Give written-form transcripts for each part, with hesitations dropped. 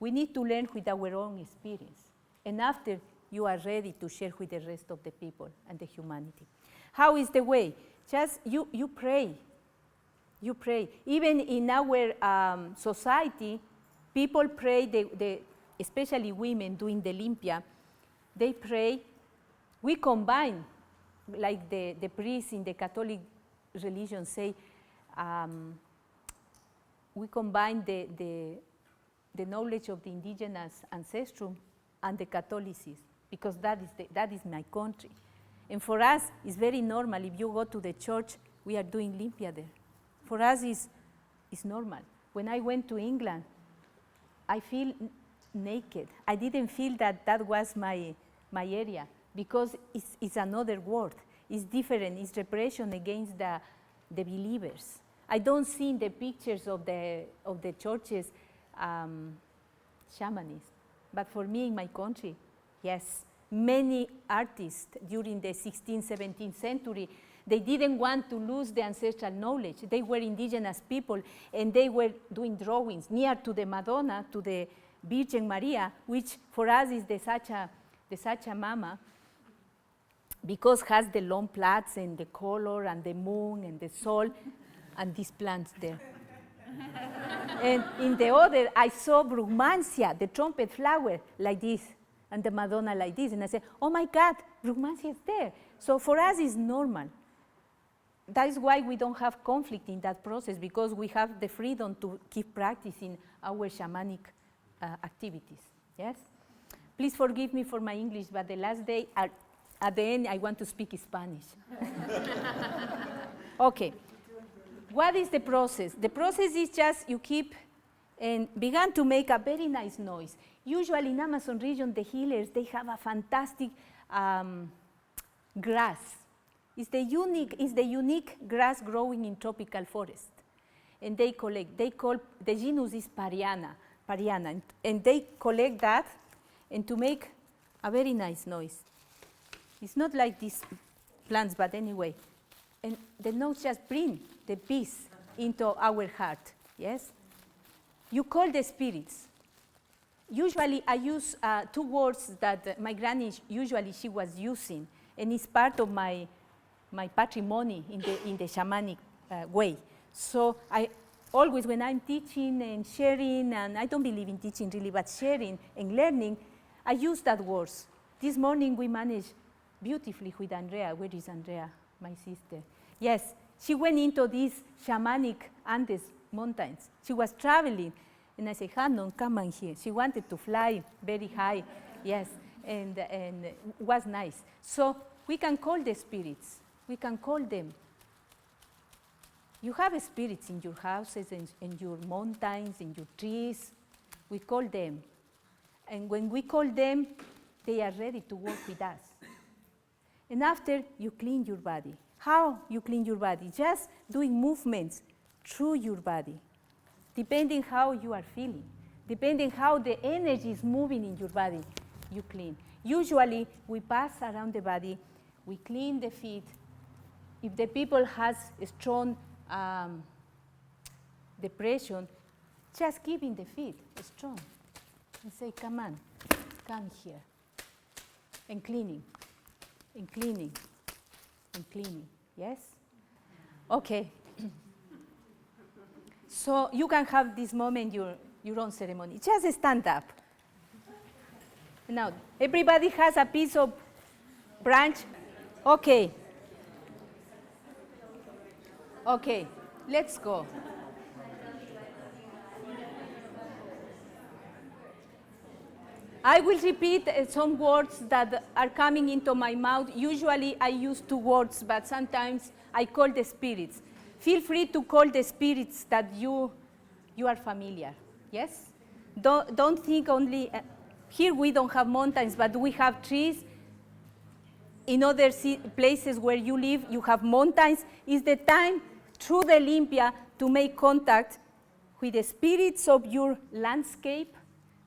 We need to learn with our own experience. And after, you are ready to share with the rest of the people and the humanity. How is the way? Just you pray. You pray. Even in our society, people pray, especially women doing the limpia, they pray. We combine, like the priests in the Catholic religion say, we combine the knowledge of the indigenous ancestrum and the Catholicism, because that is my country. And for us, it's very normal. If you go to the church, we are doing limpia there. For us, it's normal. When I went to England, I feel naked. I didn't feel that was my area, because it's another world. It's different. It's repression against the believers. I don't see in the pictures of the churches shamanism. But for me, in my country, yes, many artists during the 16th, 17th century, they didn't want to lose the ancestral knowledge. They were indigenous people, and they were doing drawings near to the Madonna, to the Virgin Maria, which for us is the Yacumama, because it has the long plaits and the color and the moon and the soul and these plants there. And in the other, I saw Brugmansia, the trumpet flower, like this, and the Madonna like this. And I said, oh my God, Brugmansia is there. So for us, it's normal. That is why we don't have conflict in that process, because we have the freedom to keep practicing our shamanic activities. Yes? Please forgive me for my English, but the last day, at the end, I want to speak Spanish. Okay. What is the process? The process is just you keep and begin to make a very nice noise. Usually in Amazon region, the healers, they have a fantastic grass. It's the unique grass growing in tropical forest. And they call, the genus is Pariana, and they collect that and to make a very nice noise. It's not like these plants, but anyway. And the notes just bring the peace into our heart, yes? You call the spirits. Usually I use two words that my granny usually she was using, and it's part of my patrimony in the shamanic way. So I always, when I'm teaching and sharing, and I don't believe in teaching really, but sharing and learning, I use that words. This morning we managed beautifully with Andrea. Where is Andrea, my sister? Yes, she went into these shamanic Andes mountains. She was traveling, and I said, Hannon, come on here. She wanted to fly very high, yes, and it was nice. So we can call the spirits. We can call them. You have spirits in your houses, in your mountains, in your trees. We call them. And when we call them, they are ready to work with us. And after, you clean your body. How you clean your body? Just doing movements through your body, depending how you are feeling, depending how the energy is moving in your body, you clean. Usually, we pass around the body, we clean the feet. If the people has a strong depression, just keeping the feet strong and say, come on, come here. And cleaning, and cleaning, and cleaning, yes? Okay. So you can have this moment, your own ceremony. Just stand up. Now, everybody has a piece of branch. Okay. Okay, let's go. I will repeat some words that are coming into my mouth. Usually I use two words, but sometimes I call the spirits. Feel free to call the spirits that you are familiar, yes? Don't think only, here we don't have mountains, but we have trees. In other places where you live, you have mountains. It's the time through the limpia to make contact with the spirits of your landscape,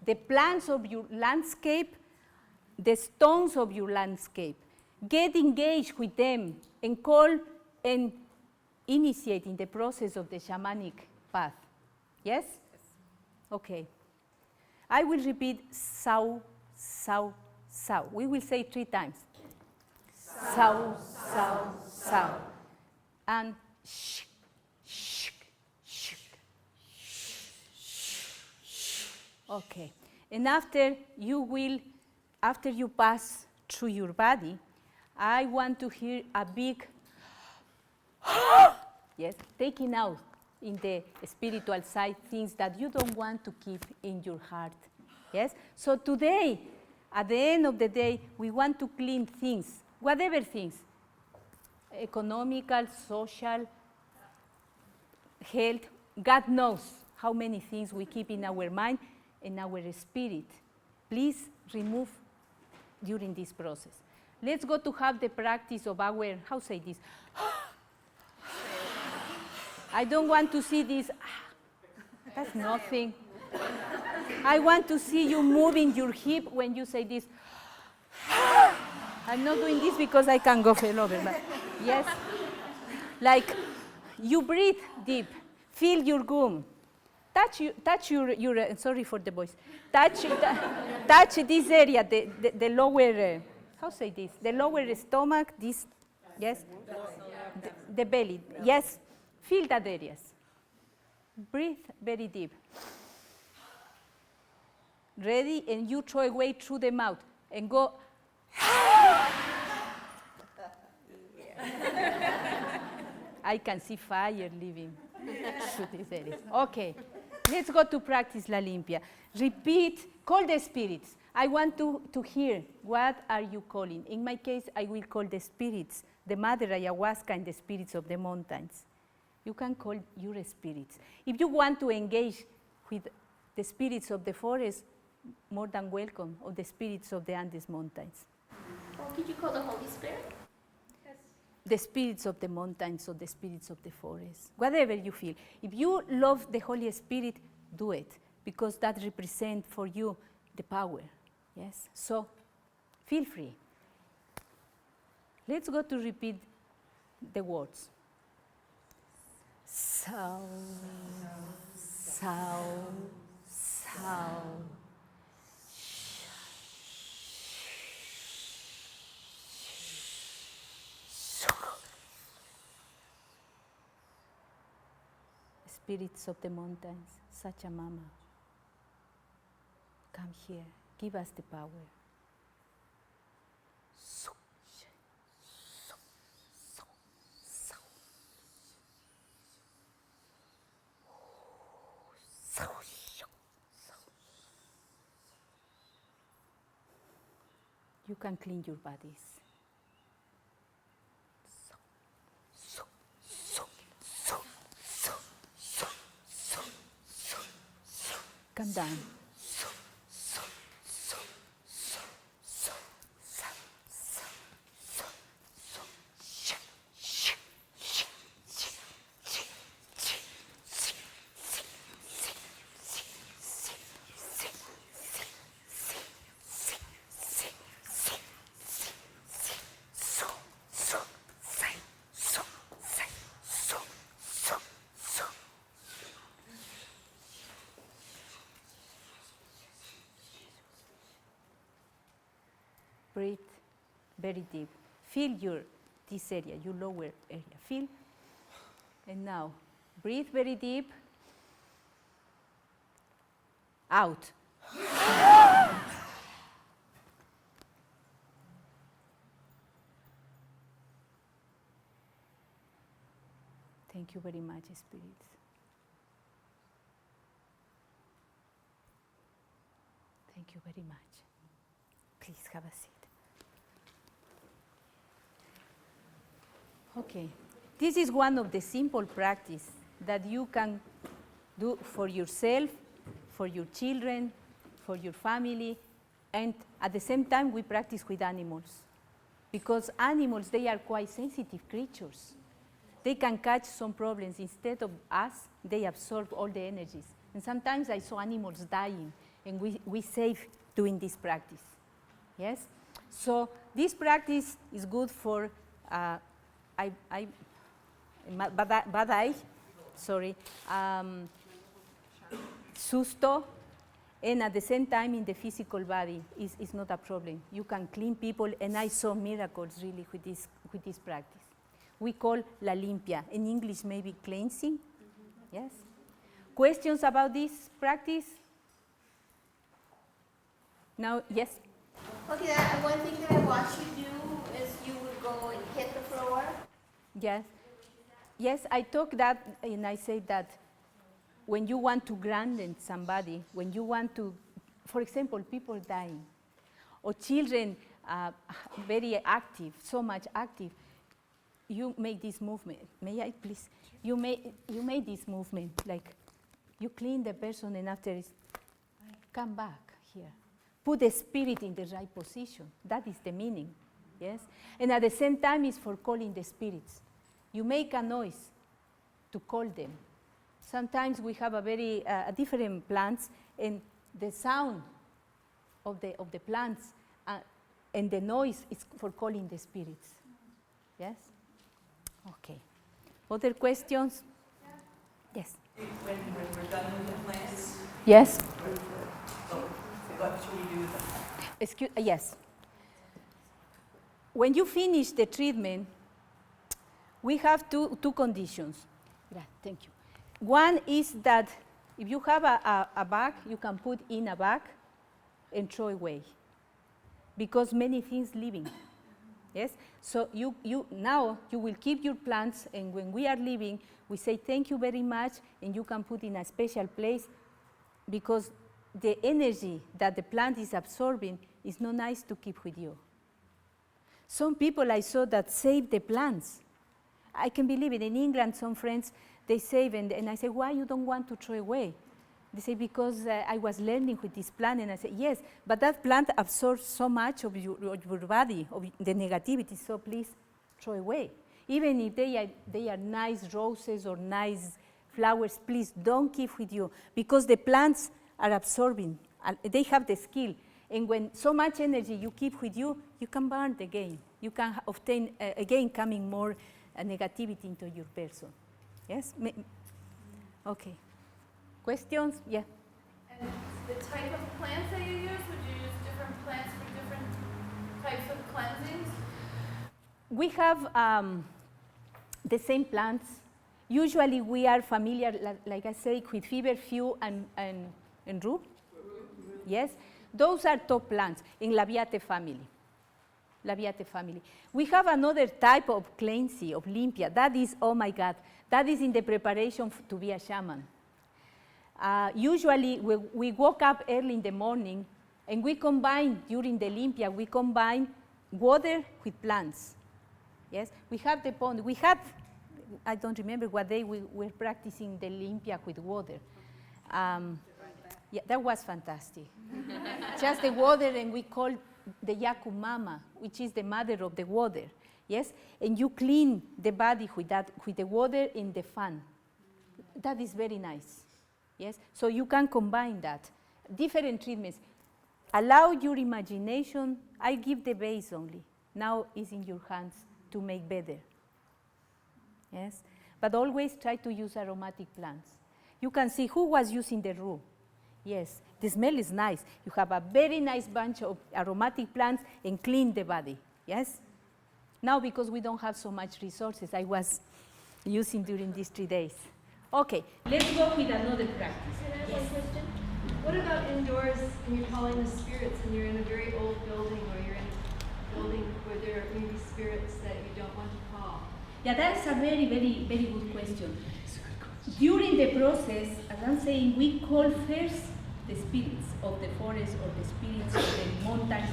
the plants of your landscape, the stones of your landscape. Get engaged with them and call and initiate in the process of the shamanic path. Yes? Okay. I will repeat sau, sau, sau. We will say 3 times. Sau, sau, sau. And sh, sh, sh. Okay. And after you pass through your body, I want to hear a big yes, taking out in the spiritual side things that you don't want to keep in your heart. Yes? So today, at the end of the day, we want to clean things, whatever things, economical, social, health. God knows how many things we keep in our mind and our spirit. Please remove during this process. Let's go to have the practice of our, how say this? I don't want to see this, that's nothing. I want to see you moving your hip when you say this. I'm not doing this because I can go fell over, but yes. Like you breathe deep, feel your gum. Touch your sorry for the voice. Touch this area, the lower, how say this? The lower stomach, this, yes? The belly, yes. Feel that areas. Breathe very deep. Ready? And you throw away through the mouth and go. I can see fire leaving through these areas. Okay, let's go to practice La Limpia. Repeat, call the spirits. I want to hear, what are you calling? In my case, I will call the spirits, the mother ayahuasca and the spirits of the mountains. You can call your spirits. If you want to engage with the spirits of the forest, more than welcome, or the spirits of the Andes mountains. Or could you call the Holy Spirit? Yes. The spirits of the mountains or the spirits of the forest, whatever you feel. If you love the Holy Spirit, do it, because that represents for you the power, yes? So, feel free. Let's go to repeat the words. Sau, sau, sau. Spirits of the mountains, Yacumama, come here, give us the power. You can clean your bodies. Come down. Breathe very deep. Feel this area, your lower area. Feel. And now, breathe very deep. Out. Thank you very much, spirits. Thank you very much. Please have a seat. Okay, this is one of the simple practices that you can do for yourself, for your children, for your family, and at the same time we practice with animals. Because animals, they are quite sensitive creatures. They can catch some problems. Instead of us, they absorb all the energies. And sometimes I saw animals dying, and we save doing this practice. Yes? So this practice is good for susto, And at the same time, in the physical body, is not a problem. You can clean people, and I saw miracles really with this practice. We call la limpia. In English, maybe cleansing. Yes? Questions about this practice? Now, yes? Okay, one thing that I watched you do is you would go and hit the floor. Yes. Yes, I talk that, and I say that when you want to ground somebody, when you want to, for example, people dying, or children very active, so much active, you make this movement. May I please? You make this movement, like you clean the person and after it's, come back here. Put the spirit in the right position. That is the meaning, yes? And at the same time, it's for calling the spirits. You make a noise to call them. Sometimes we have a very different plants, and the sound of the plants and the noise is for calling the spirits. Yes? Okay. Other questions? Yeah. Yes. When we're done with the plants, Yes. what should we do with them? Yes. When you finish the treatment, we have two conditions. Yeah, thank you. One is that if you have a bag, you can put in a bag and throw away, because many things living. Yes? So now you will keep your plants, and when we are leaving, we say thank you very much, and you can put in a special place, because the energy that the plant is absorbing is not nice to keep with you. Some people I saw that save the plants. I can believe it. In England, some friends, they save, and I say, why you don't want to throw away? They say, because I was learning with this plant, and I say, yes, but that plant absorbs so much of your body, of the negativity, so please throw away. Even if they are nice roses or nice flowers, please don't keep with you, because the plants are absorbing. They have the skill. And when so much energy you keep with you, you can burn again. You can obtain, again, coming more negativity into your person. Yes? Okay. Questions? Yeah. And the type of plants that you use, would you use different plants for different types of cleansings? We have the same plants. Usually we are familiar, like I say, with feverfew and rue. Yes? Those are top plants in Labiate family. Labiate family. We have another type of cleansing, of limpia. That is, oh my God, that is in the preparation to be a shaman. Usually we woke up early in the morning, and we combine, during the limpia, we combine water with plants. Yes, we have the pond. We had, I don't remember what day we were practicing the limpia with water. Yeah, that was fantastic. Just the water, and we call the Yacumama, which is the mother of the water. Yes, and you clean the body with that, with the water in the fan. That is very nice. Yes, so you can combine that. Different treatments. Allow your imagination. I give the base only. Now it's in your hands to make better. Yes, but always try to use aromatic plants. You can see who was using the rue. Yes, the smell is nice. You have a very nice bunch of aromatic plants and clean the body. Yes. Now, because we don't have so much resources, I was using during these 3 days. Okay, let's go with another practice. Can I have one question? What about indoors and you're calling the spirits and you're in a very old building, or you're in a building where there are maybe spirits that you don't want to call? Yeah, that's a very, very, very good question. During the process, as I'm saying, we call first the spirits of the forest, or the spirits of the mountains,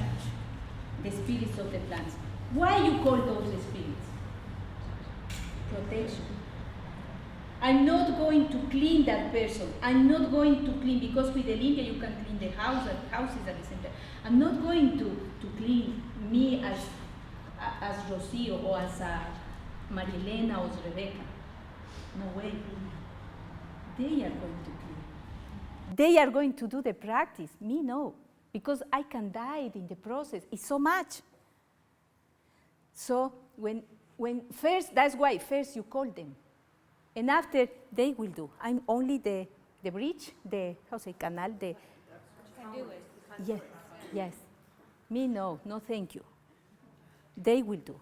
the spirits of the plants. Why you call those the spirits? Protection. I'm not going to clean that person. I'm not going to clean, because with the limpia you can clean the house, houses at the same time. I'm not going to clean me as Rocio, or as Marilena, or as Rebecca. No way. They are going to clean. They are going to do the practice. Me, no. Because I can die in the process. It's so much. So when first, that's why first you call them. And after, they will do. I'm only the bridge, the, how say, canal, do it. Yes, yes. Me, no, no thank you. They will do.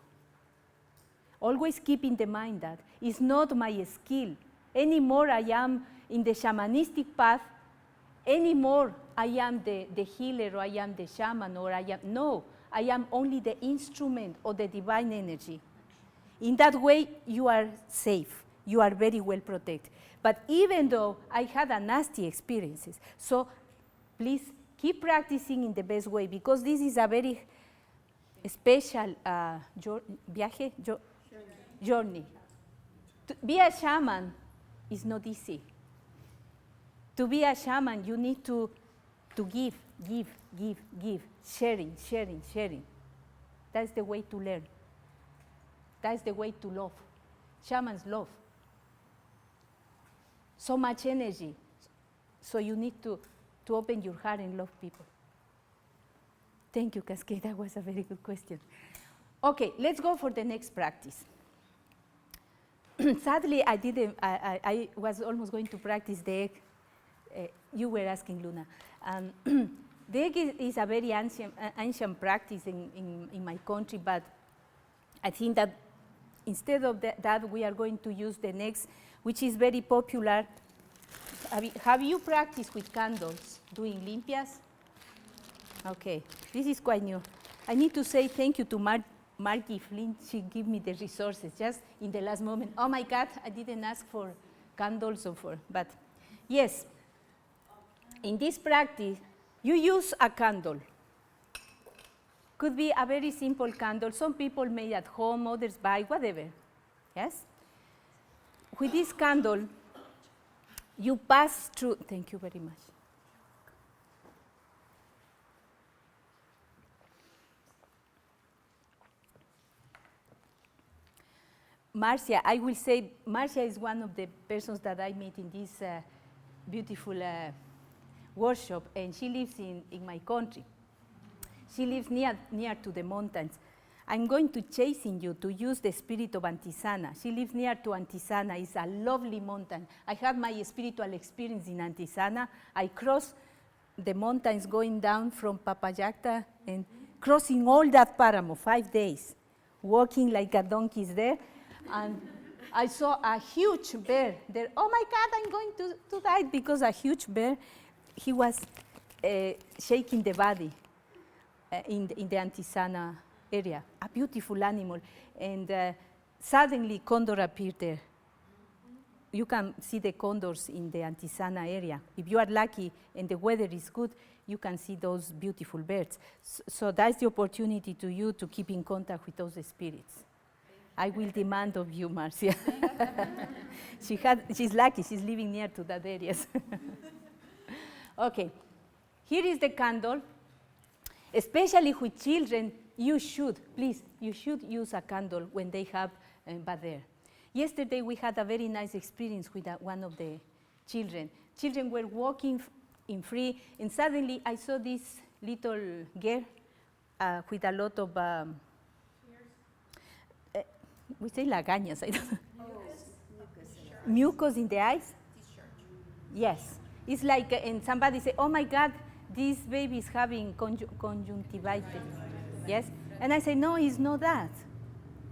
Always keep in the mind that it's not my skill. Anymore I am in the shamanistic path, anymore I am the healer, or I am the shaman, or I am, no, I am only the instrument of the divine energy. In that way, you are safe. You are very well protected. But even though I had a nasty experiences, so please keep practicing in the best way, because this is a very special journey. To be a shaman is not easy. To be a shaman, you need to give, sharing. That's the way to learn. That's the way to love. Shamans love. So much energy. So you need to open your heart and love people. Thank you, Cascade. That was a very good question. Okay, let's go for the next practice. Sadly, I was almost going to practice the egg. You were asking, Luna. The egg is a very ancient practice in my country, but I think that instead of that, we are going to use the next, which is very popular. Have you practiced with candles, doing limpias? Okay, this is quite new. I need to say thank you to Margie Flynn. She gave me the resources just in the last moment. Oh my God, I didn't ask for candles but yes, in this practice, you use a candle. Could be a very simple candle. Some people make at home, others buy, whatever. Yes? With this candle, you pass through, thank you very much. Marcia, I will say, Marcia is one of the persons that I meet in this beautiful workshop, and she lives in my country. She lives near to the mountains. I'm going to chasing you to use the spirit of Antisana. She lives near to Antisana. It's a lovely mountain. I had my spiritual experience in Antisana. I crossed the mountains going down from Papayacta and crossing all that paramo, 5 days, walking like a donkey there. And I saw a huge bear there. Oh my God, I'm going to die, because a huge bear, he was shaking the body in the Antisana area, a beautiful animal. And suddenly condor appeared there. You can see the condors in the Antisana area. If you are lucky and the weather is good, you can see those beautiful birds. So that's the opportunity to you to keep in contact with those spirits. I will demand of you, Marcia. She's lucky, she's living near to that area. Okay, here is the candle. Especially with children, you should use a candle when they have bath. Yesterday we had a very nice experience with one of the children. Children were walking in free, and suddenly I saw this little girl with a lot of we say lagañas, I don't know. Mucus in the eyes? Yes. It's like, and somebody say, oh my God, this baby is having conjunctivitis. Yes? And I say, no, it's not that.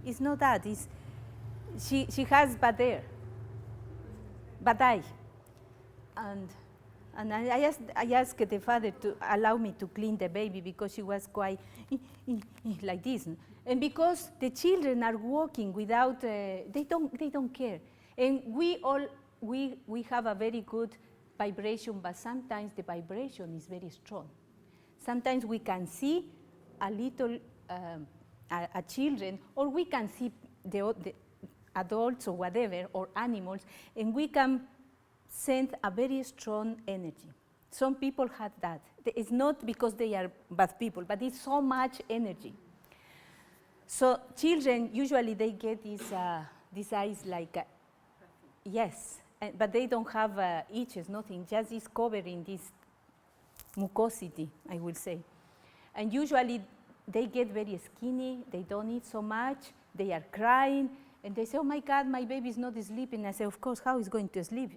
It's not that. She has bad air. Bad eye. And I asked the father to allow me to clean the baby, because she was quite like this. And because the children are walking without, they don't care. And we have a very good vibration, but sometimes the vibration is very strong. Sometimes we can see a little a children, or we can see the adults or whatever, or animals, and we can send a very strong energy. Some people have that. It's not because they are bad people, but it's so much energy. So children, usually they get these eyes like, yes, but they don't have itches, nothing, just is covered in this mucosity, I will say. And usually they get very skinny, they don't eat so much, they are crying, and they say, oh my God, my baby is not sleeping. I say, of course, how is going to sleep?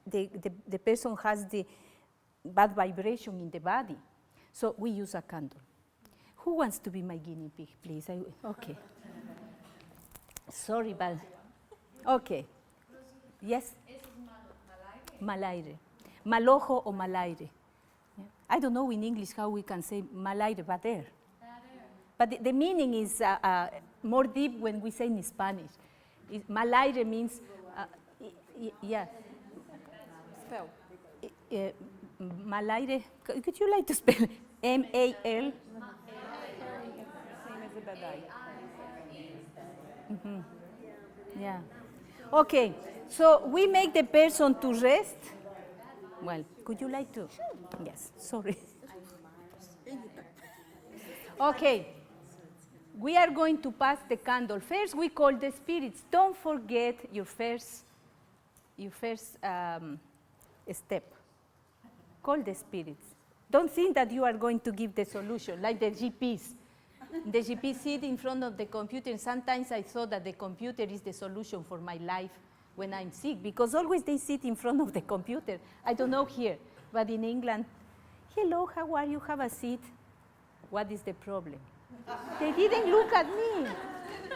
The person has bad vibration in the body. So we use a candle. Who wants to be my guinea pig, please? Okay. Sorry, but okay. Yes? Malaire. Malojo or malaire. Yeah. I don't know in English how we can say malaire, but there. But the meaning is more deep when we say in Spanish. Malaire means, yeah. Spell. Malaire, could you like to spell M-A-L? Same as a badai. Mm-hmm. Yeah. Okay, so we make the person to rest. Well, could you like to? Yes, sorry. Okay, we are going to pass the candle. First, we call the spirits. Don't forget your first step. Call the spirits. Don't think that you are going to give the solution, like the GPs. The GP sit in front of the computer, and sometimes I thought that the computer is the solution for my life when I'm sick, because always they sit in front of the computer. I don't know here, but in England, hello, how are you? Have a seat. What is the problem? They didn't look at me.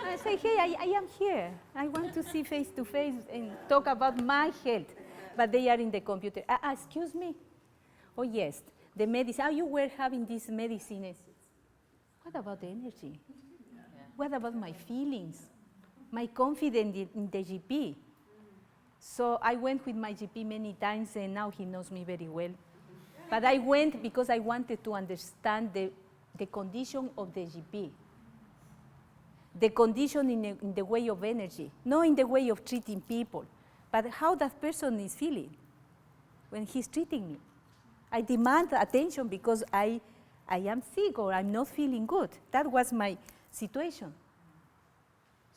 I say, hey, I am here. I want to see face to face and talk about my health. But they are in the computer. Excuse me? Oh, yes, the medicine. You were having these medicines. What about the energy? What about my feelings? My confidence in the GP? So I went with my GP many times, and now he knows me very well. But I went because I wanted to understand the condition of the GP. The condition in the way of energy, not in the way of treating people, but how that person is feeling when he's treating me. I demand attention because I am sick or I'm not feeling good. That was my situation.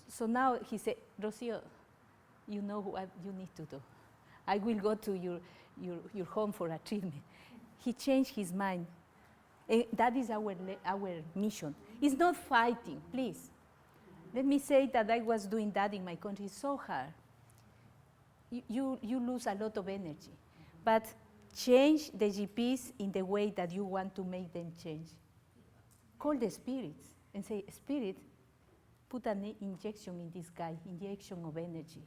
So now he said, Rocio, you know what you need to do. I will go to your home for a treatment. He changed his mind. That is our mission. It's not fighting, please. Let me say that I was doing that in my country. It's so hard. You lose a lot of energy. But change the GPs in the way that you want to make them change. Call the spirits and say, Spirit, put an injection in this guy, injection of energy.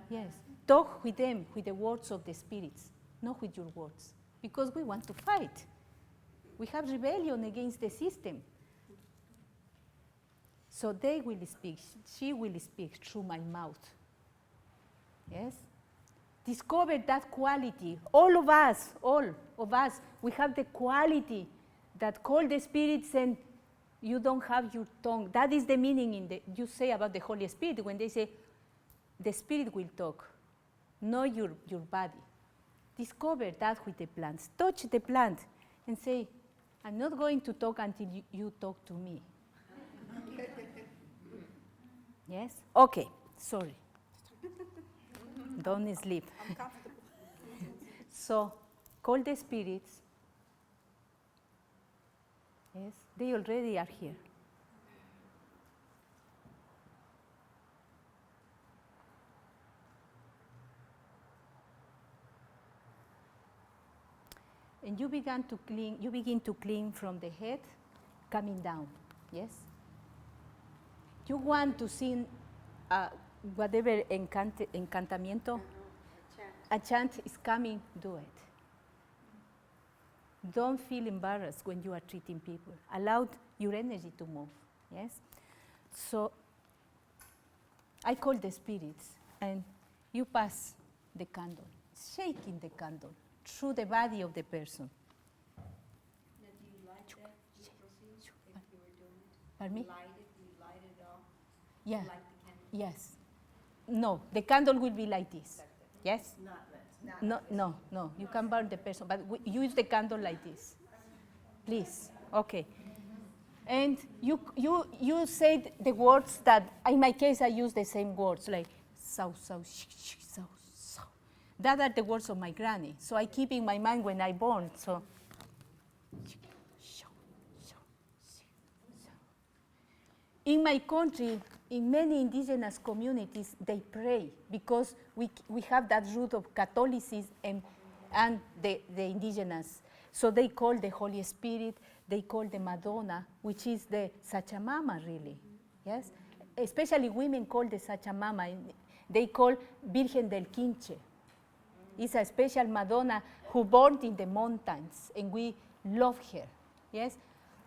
Yes. Talk with them with the words of the spirits, not with your words, because we want to fight. We have rebellion against the system. So they will speak, she will speak through my mouth. Yes? Discover that quality. All of us, we have the quality that call the spirits and you don't have your tongue. That is the meaning you say about the Holy Spirit when they say the Spirit will talk, not your body. Discover that with the plants. Touch the plant and say, I'm not going to talk until you talk to me. Yes? Okay, sorry. Don't sleep. I'm comfortable. So, call the spirits. Yes, they already are here. And you begin to clean from the head, coming down. Yes? You want to sing whatever encantamiento, a chant is coming, do it. Don't feel embarrassed when you are treating people. Allow your energy to move, yes? So I call the spirits, and you pass the candle, shaking the candle through the body of the person. Now, do you light that, Rocio, if you were doing it? Pardon me? You light it off? Yeah. Light the candle? Yes. No, the candle will be like this. Yes? Not No. You can burn the person, but use the candle like this. Please. Okay. And you said the words that, in my case, I use the same words, like so. That are the words of my granny. So I keep in my mind when I born. So. In my country, in many indigenous communities, they pray because we have that root of Catholicism, and and the indigenous. So they call the Holy Spirit, they call the Madonna, which is the Sachamama, really. Yes? Especially women call the Sachamama. They call Virgen del Quinche. It's a special Madonna who born in the mountains, and we love her. Yes?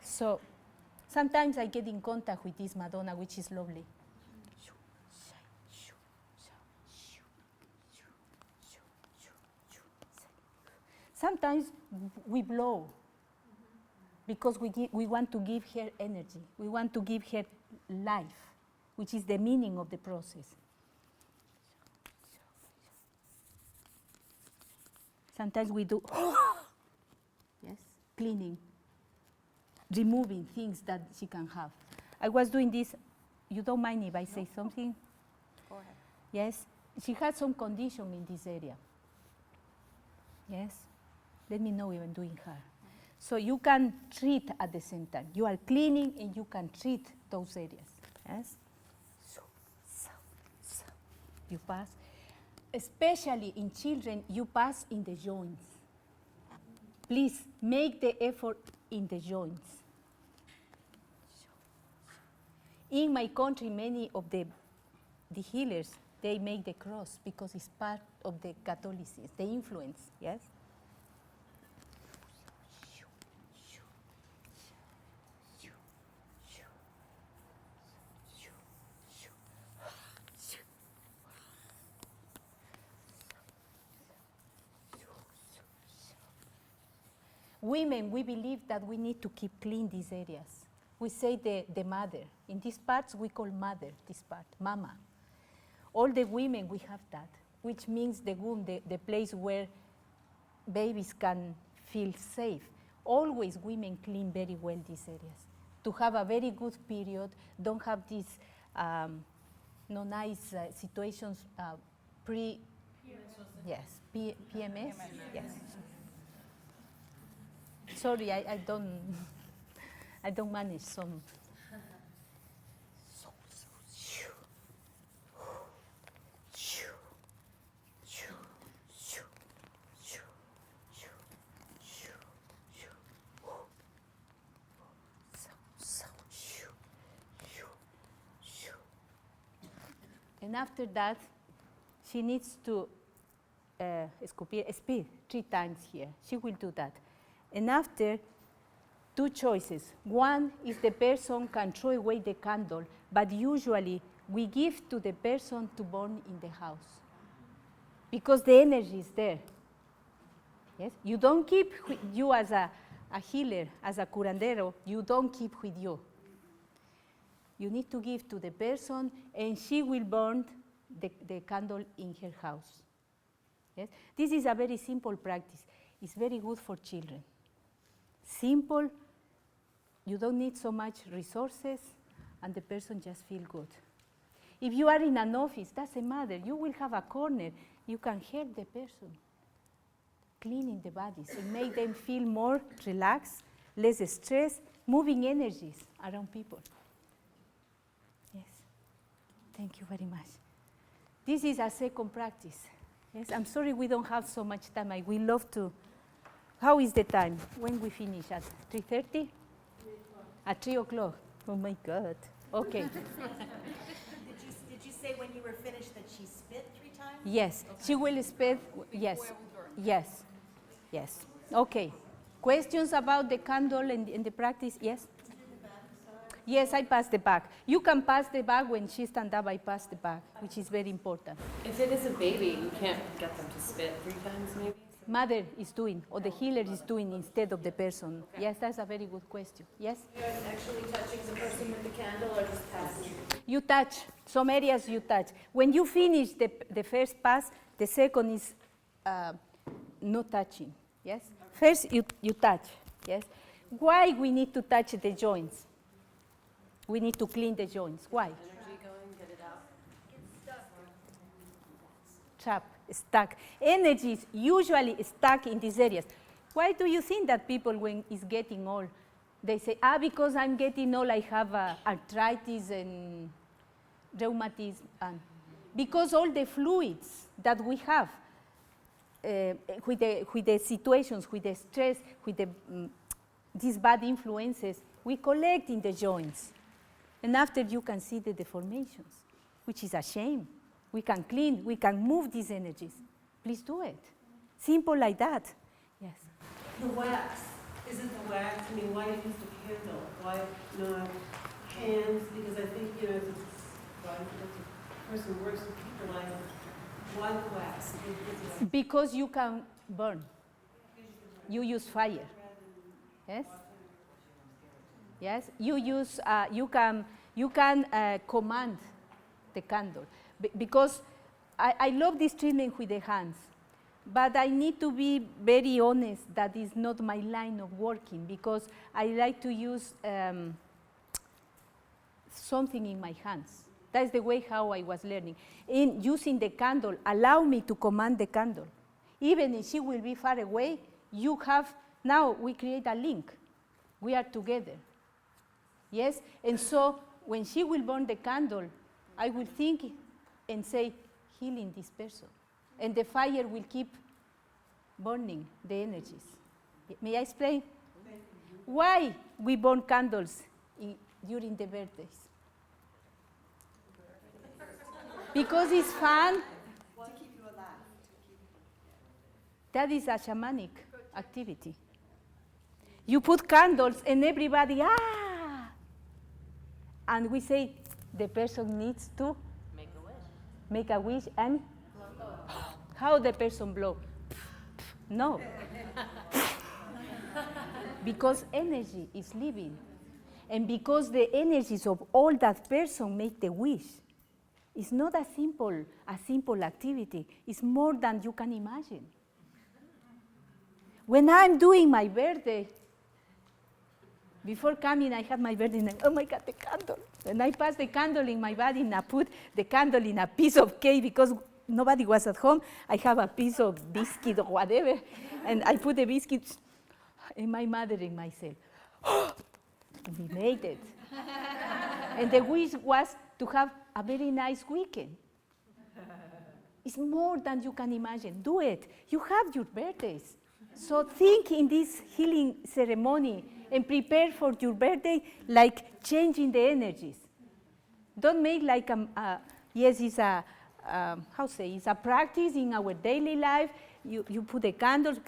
So sometimes I get in contact with this Madonna, which is lovely. Sometimes we blow because we want to give her energy. We want to give her life, which is the meaning of the process. Sometimes we do, yes, cleaning, removing things that she can have. I was doing this, you don't mind if I say something? Go ahead. Yes, she had some condition in this area. Yes, let me know if I'm doing her. So you can treat at the same time. You are cleaning and you can treat those areas. Yes, so, you pass. Especially in children, you pass in the joints. Please make the effort in the joints. In my country, many of the healers, they make the cross because it's part of the Catholicism, the influence, yes? Women, we believe that we need to keep clean these areas. We say the mother. In these parts, we call mother, this part, mama. All the women, we have that, which means the womb, the place where babies can feel safe. Always women clean very well these areas. To have a very good period, don't have these no nice situations yes, PMS? Yes. Sorry, I don't manage some. And after that, she needs to speed 3 times here. She will do that. And after, 2 choices. One is the person can throw away the candle, but usually we give to the person to burn in the house because the energy is there. Yes? You don't keep with you as a healer, as a curandero, you don't keep with you. You need to give to the person, and she will burn the candle in her house. Yes? This is a very simple practice. It's very good for children. Simple, you don't need so much resources, and the person just feel good. If you are in an office, doesn't matter. You will have a corner. You can help the person cleaning the bodies and make them feel more relaxed, less stress, moving energies around people. Yes, thank you very much. This is a second practice. Yes, I'm sorry we don't have so much time. I would love to. How is the time? When we finish? At 3:30? At 3 o'clock. Oh my God. Okay. Did you say when you were finished that she spit 3 times? Yes, okay. She will spit. Yes, yes, yes. Okay. Questions about the candle and the practice? Yes? Yes, I pass the bag. You can pass the bag when she stands up. I pass the bag, which is very important. If it is a baby, you can't get them to spit 3 times, maybe? Mother is doing, or the healer is doing instead of the person. Okay. Yes, that's a very good question. Yes? You're actually touching the person with the candle or just passing? You touch. Some areas you touch. When you finish the first pass, the second is no touching. Yes? First, you touch. Yes? Why we need to touch the joints? We need to clean the joints. Why? Energy going, get it out. Trap, stuck. Energy is usually stuck in these areas. Why do you think that people, when it's getting old, they say, because I'm getting old, I have arthritis and rheumatism? And because all the fluids that we have with the situations, with the stress, with these bad influences, we collect in the joints. And after you can see the deformations, which is a shame. We can clean, we can move these energies. Please do it. Simple like that. Yes. The wax, isn't the wax, I mean, why use the candle? Why not hands? Because I think, you know, if a person who works with people, why the wax? Because you can burn. You use fire. Yes? Yes? You use, you can command the candle. Because I love this treatment with the hands. But I need to be very honest that is not my line of working, because I like to use something in my hands. That's the way how I was learning. In using the candle, allow me to command the candle. Even if she will be far away, you have, now we create a link. We are together. Yes? And so when she will burn the candle, I will think and say, healing this person. And the fire will keep burning the energies. May I explain? Why we burn candles during the birthdays? Because it's fun. To keep you alive. That is a shamanic activity. You put candles and everybody, ah! And we say, the person needs to make a wish and how the person blow? No. Because energy is living. And because the energies of all that person make the wish. It's not a simple activity. It's more than you can imagine. When I'm doing my birthday, before coming, I had my birthday, and oh my God, the candle. And I passed the candle in my body, and I put the candle in a piece of cake because nobody was at home. I have a piece of biscuit or whatever, and I put the biscuit, and my mother and myself, we made it. And the wish was to have a very nice weekend. It's more than you can imagine. Do it. You have your birthdays. So think in this healing ceremony and prepare for your birthday like changing the energies. Don't make like yes, it's a, it's a practice in our daily life. You put the candles,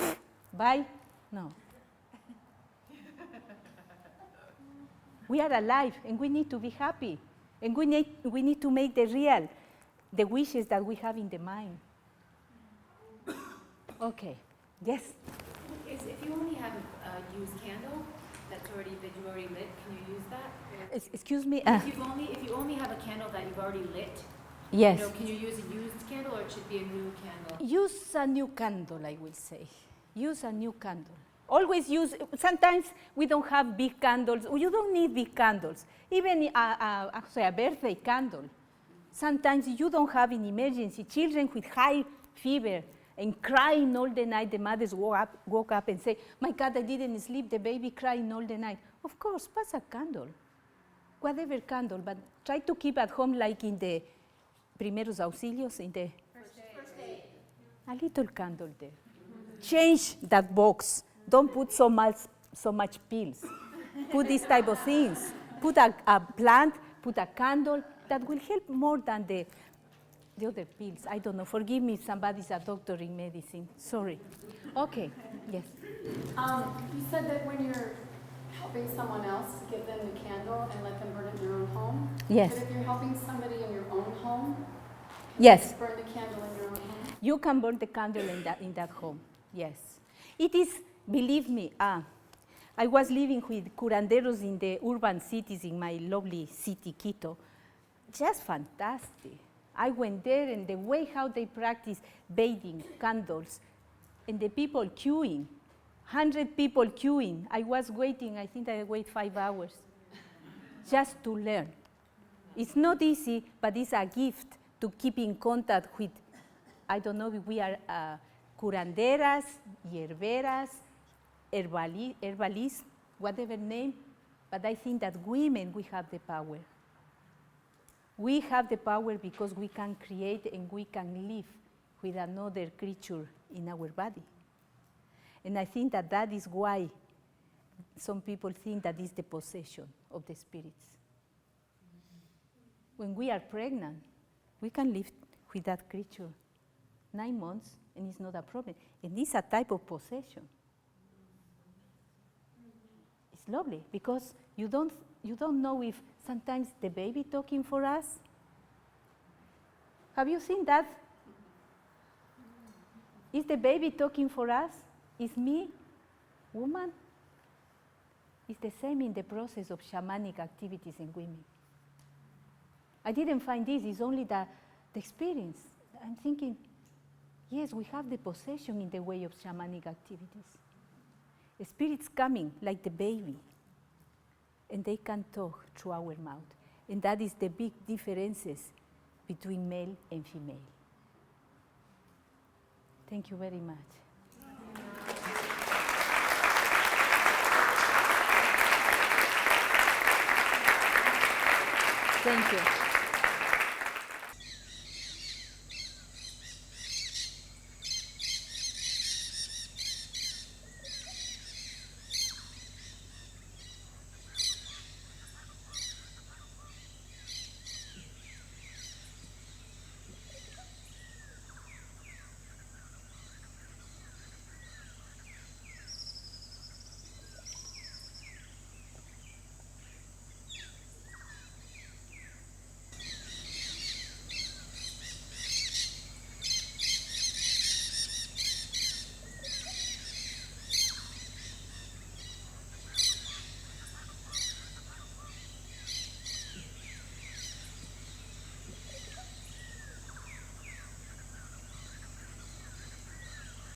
bye. No. We are alive and we need to be happy. And we need to make the wishes that we have in the mind. Okay, yes? If you only have a used candle that you already lit, can you use that? Excuse me? If you only have a candle that you've already lit, yes. Can you use a used candle or it should be a new candle? Use a new candle, I will say. Use a new candle. Always use, sometimes we don't have big candles. You don't need big candles. Even a birthday candle. Sometimes you don't have an emergency. Children with high fever and crying all the night, the mothers woke up and say, my God, I didn't sleep, the baby crying all the night. Of course, pass a candle, whatever candle, but try to keep at home like in the primeros auxilios, in the first aid. A little candle there. Change that box. Don't put so much pills. Put these type of things. Put a plant, put a candle that will help more than the other pills. I don't know. Forgive me if somebody's a doctor in medicine. Sorry. Okay. Yes. You said that when you're helping someone else, give them the candle and let them burn it in your own home. Yes. But if you're helping somebody in your own home, can yes. you burn the candle in your own home? You can burn the candle in that home. Yes. It is. Believe me, I was living with curanderos in the urban cities in my lovely city, Quito. Just fantastic. I went there and the way how they practice bathing, candles, and the people queuing, 100 people queuing. I was waiting, I think I waited 5 hours just to learn. It's not easy, but it's a gift to keep in contact with, I don't know if we are curanderas, hierberas, herbalists, whatever name, but I think that women, we have the power. We have the power because we can create and we can live with another creature in our body. And I think that that is why some people think that is the possession of the spirits. When we are pregnant, we can live with that creature 9 months and it's not a problem. And it's a type of possession. It's lovely because you don't know if sometimes the baby talking for us. Have you seen that? Is the baby talking for us? Is me, woman? It's the same in the process of shamanic activities in women. I didn't find this, it's only the experience. I'm thinking, yes, we have the possession in the way of shamanic activities. The spirits coming like the baby, and they can talk through our mouth. And that is the big differences between male and female. Thank you very much. Thank you.